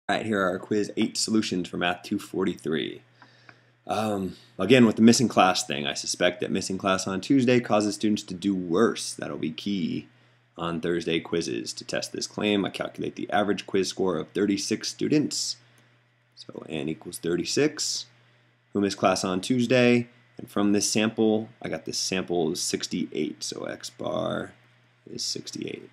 Alright, here are our quiz 8 solutions for Math 243. Again, with the missing class thing, I suspect that missing class on Tuesday causes students to do worse. That'll be key on Thursday quizzes. To test this claim, I calculate the average quiz score of 36 students. So n equals 36. Who missed class on Tuesday? And from this sample, I got this sample is 68. So x bar is 68.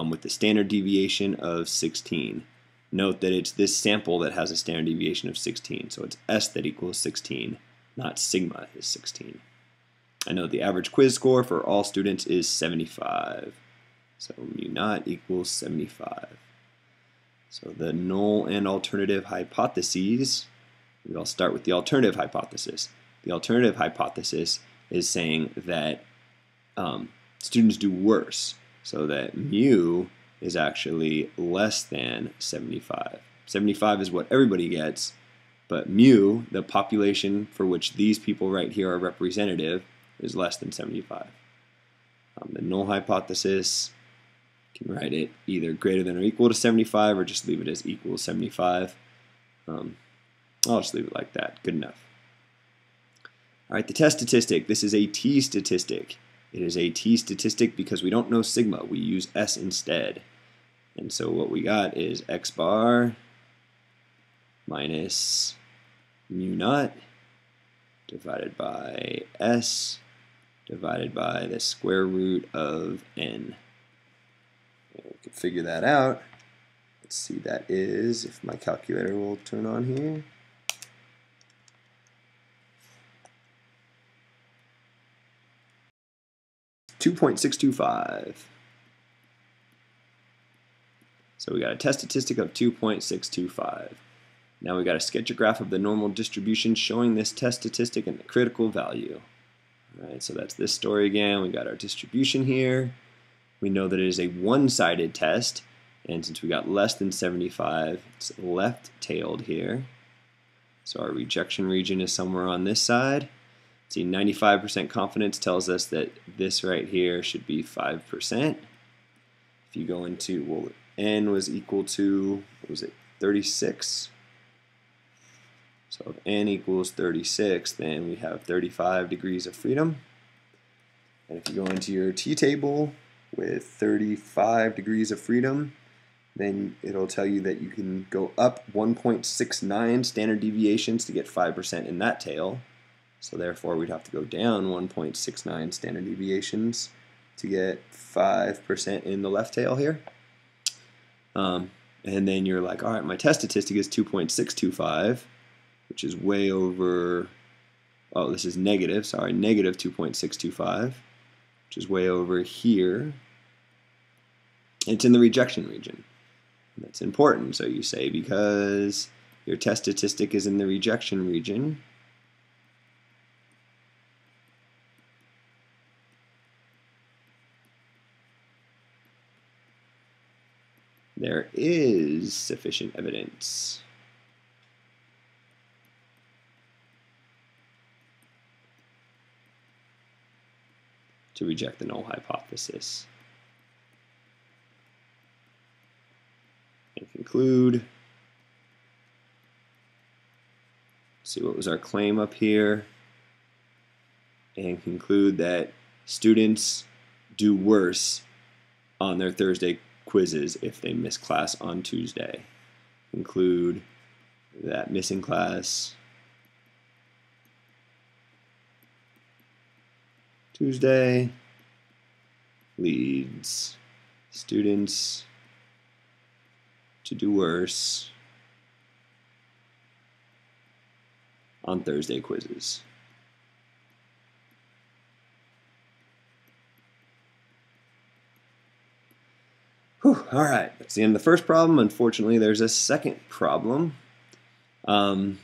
With the standard deviation of 16. Note that it's this sample that has a standard deviation of 16, so it's S that equals 16, not sigma is 16. I know the average quiz score for all students is 75, so mu naught equals 75. So the null and alternative hypotheses, I'll start with the alternative hypothesis. The alternative hypothesis is saying that students do worse, so that mu is actually less than 75. 75 is what everybody gets, but mu, the population for which these people right here are representative, is less than 75. The null hypothesis, you can write it either greater than or equal to 75 or just leave it as equals 75. I'll just leave it like that. Good enough. All right, the test statistic. This is a t statistic. It is a t statistic because we don't know sigma. We use S instead. And so what we got is x bar minus mu naught divided by S divided by the square root of n. And we can figure that out. Let's see, that is, if my calculator will turn on here. .625. So we got a test statistic of 2.625. Now we got to sketch a graph of the normal distribution showing this test statistic and the critical value. Alright, so that's this story again. We got our distribution here. We know that it is a one-sided test, and since we got less than 75, it's left-tailed here. So our rejection region is somewhere on this side. See, 95% confidence tells us that this right here should be 5%. If you go into, well, n was equal to, what was it, 36? So if n equals 36, then we have 35 degrees of freedom. And if you go into your t-table with 35 degrees of freedom, then it'll tell you that you can go up 1.69 standard deviations to get 5% in that tail. So therefore we'd have to go down 1.69 standard deviations to get 5% in the left tail here. And then you're like, all right, my test statistic is 2.625, which is way over, oh, this is negative, sorry, negative 2.625, which is way over here. It's in the rejection region. That's important. So you say because your test statistic is in the rejection region, there is sufficient evidence to reject the null hypothesis. And conclude. See, what was our claim up here? And conclude that students do worse on their Thursday quizzes if they miss class on Tuesday. Conclude that missing class Tuesday leads students to do worse on Thursday quizzes. Whew, all right, that's the end of the first problem. Unfortunately, there's a second problem. In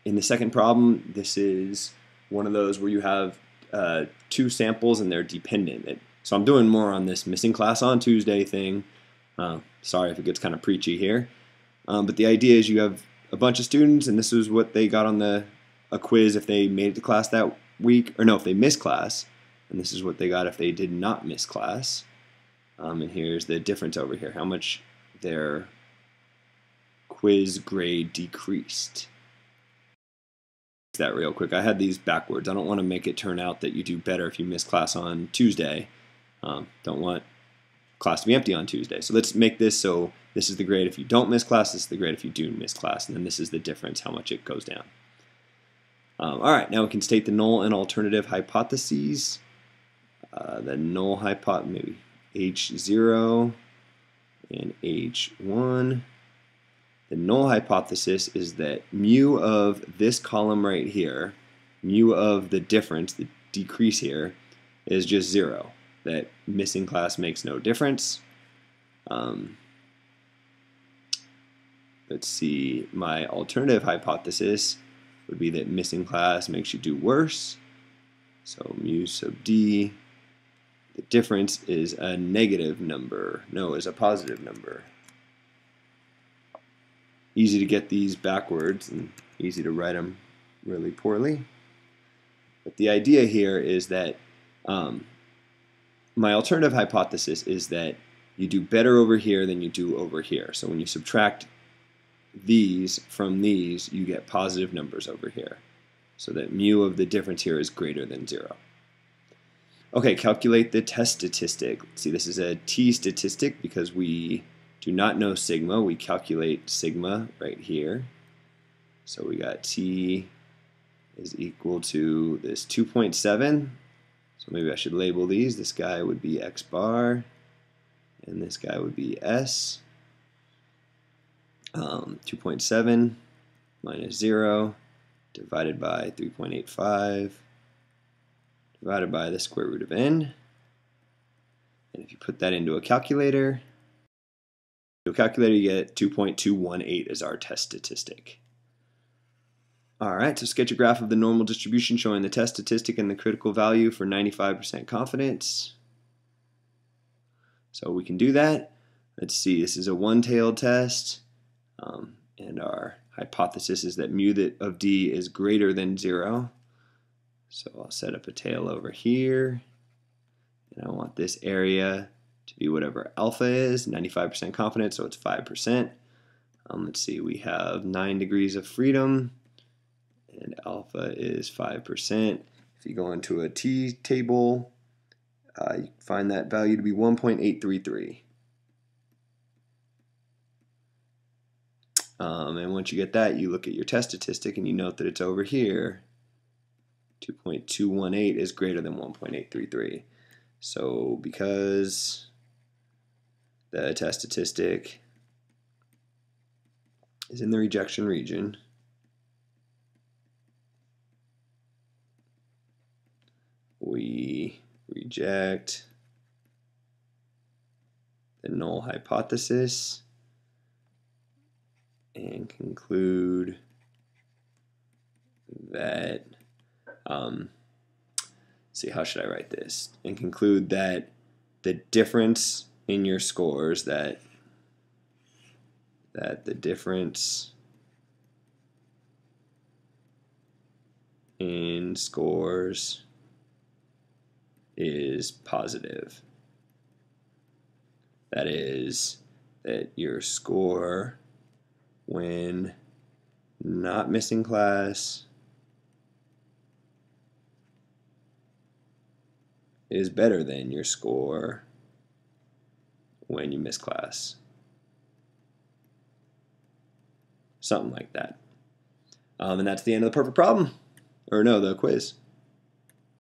the second problem, this is one of those where you have two samples and they're dependent. So I'm doing more on this missing class on Tuesday thing. Sorry if it gets kind of preachy here. But the idea is you have a bunch of students, and this is what they got on a quiz if they made it to class that week, or no, if they missed class, and this is what they got if they did not miss class. And here's the difference over here, how much their quiz grade decreased. That real quick. I had these backwards. I don't want to make it turn out that you do better if you miss class on Tuesday. Don't want class to be empty on Tuesday. So let's make this so this is the grade if you don't miss class, this is the grade if you do miss class, and then this is the difference, how much it goes down. All right, now we can state the null and alternative hypotheses. The null hypothesis, maybe H0 and H1. The null hypothesis is that mu of this column right here, mu of the difference, the decrease here, is just 0. That missing class makes no difference. Let's see, my alternative hypothesis would be that missing class makes you do worse. So mu sub d, the difference is a negative number. No, is a positive number. Easy to get these backwards and easy to write them really poorly. But the idea here is that my alternative hypothesis is that you do better over here than you do over here. So when you subtract these from these, you get positive numbers over here. So that mu of the difference here is greater than 0. Okay, calculate the test statistic. Let's see, this is a t statistic because we do not know sigma. We calculate sigma right here. So we got t is equal to this 2.7. So maybe I should label these. This guy would be x bar, and this guy would be s. 2.7 minus 0 divided by 3.85 divided by the square root of n. And if you put that into a calculator, you get 2.218 as our test statistic. Alright, so sketch a graph of the normal distribution showing the test statistic and the critical value for 95% confidence. So we can do that. Let's see, this is a one-tailed test, and our hypothesis is that mu of d is greater than 0. So I'll set up a tail over here, and I want this area to be whatever alpha is, 95% confidence, so it's 5%. Let's see, we have 9 degrees of freedom, and alpha is 5%. If you go into a t-table, you find that value to be 1.833. And once you get that, you look at your test statistic and you note that it's over here. 2.218 is greater than 1.833. So because the test statistic is in the rejection region, we reject the null hypothesis and conclude that, see, how should I write this? And conclude that the difference in your scores, that the difference in scores is positive. That is, that your score when not missing class is better than your score when you miss class. Something like that. And that's the end of the perfect problem. Or no, the quiz.